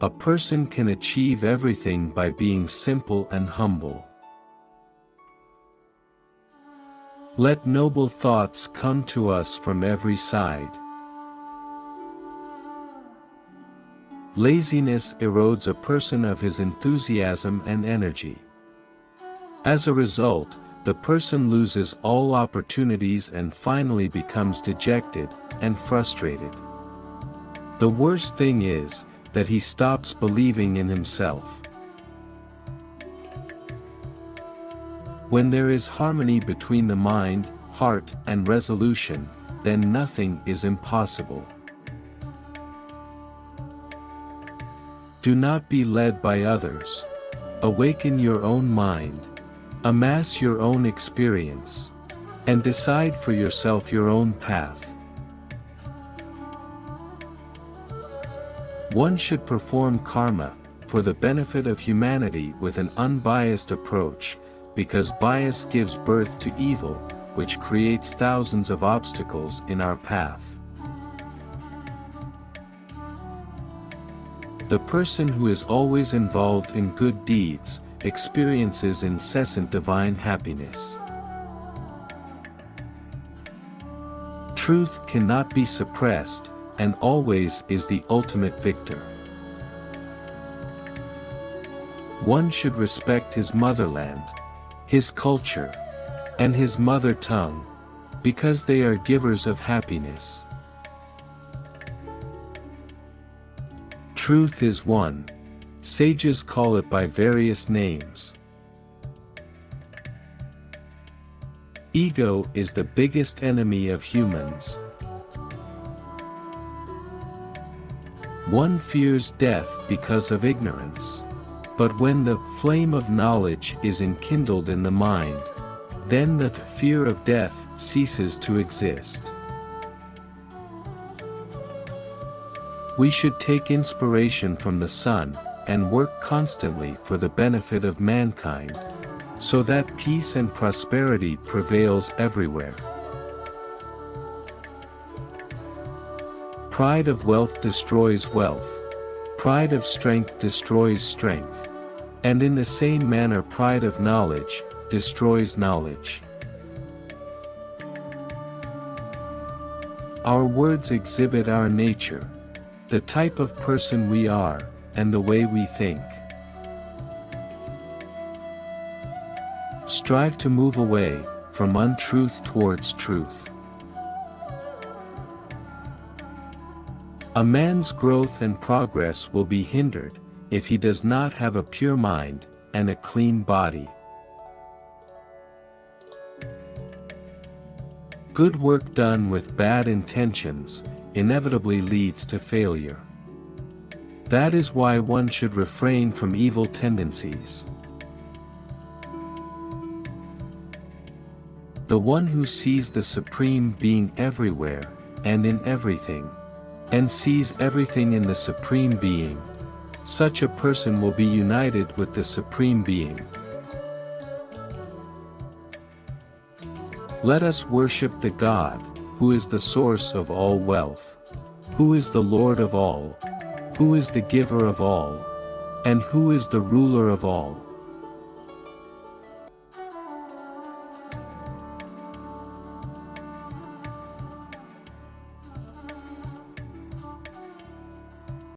A person can achieve everything by being simple and humble. Let noble thoughts come to us from every side. Laziness erodes a person of his enthusiasm and energy. As a result, the person loses all opportunities and finally becomes dejected and frustrated. The worst thing is that he stops believing in himself. When there is harmony between the mind, heart, and resolution, then nothing is impossible. Do not be led by others. Awaken your own mind. Amass your own experience. And decide for yourself your own path. One should perform karma for the benefit of humanity with an unbiased approach, because bias gives birth to evil, which creates thousands of obstacles in our path. The person who is always involved in good deeds experiences incessant divine happiness. Truth cannot be suppressed, and always is the ultimate victor. One should respect his motherland, his culture, and his mother tongue, because they are givers of happiness. Truth is one. Sages call it by various names. Ego is the biggest enemy of humans. One fears death because of ignorance. But when the flame of knowledge is enkindled in the mind, then the fear of death ceases to exist. We should take inspiration from the sun, and work constantly for the benefit of mankind, so that peace and prosperity prevails everywhere. Pride of wealth destroys wealth. Pride of strength destroys strength. And in the same manner pride of knowledge destroys knowledge. Our words exhibit our nature, the type of person we are, and the way we think. Strive to move away from untruth towards truth. A man's growth and progress will be hindered if he does not have a pure mind and a clean body. Good work done with bad intentions inevitably leads to failure. That is why one should refrain from evil tendencies. The one who sees the Supreme Being everywhere and in everything, and sees everything in the Supreme Being, such a person will be united with the Supreme Being. Let us worship the God, who is the source of all wealth, who is the Lord of all, who is the giver of all, and who is the ruler of all.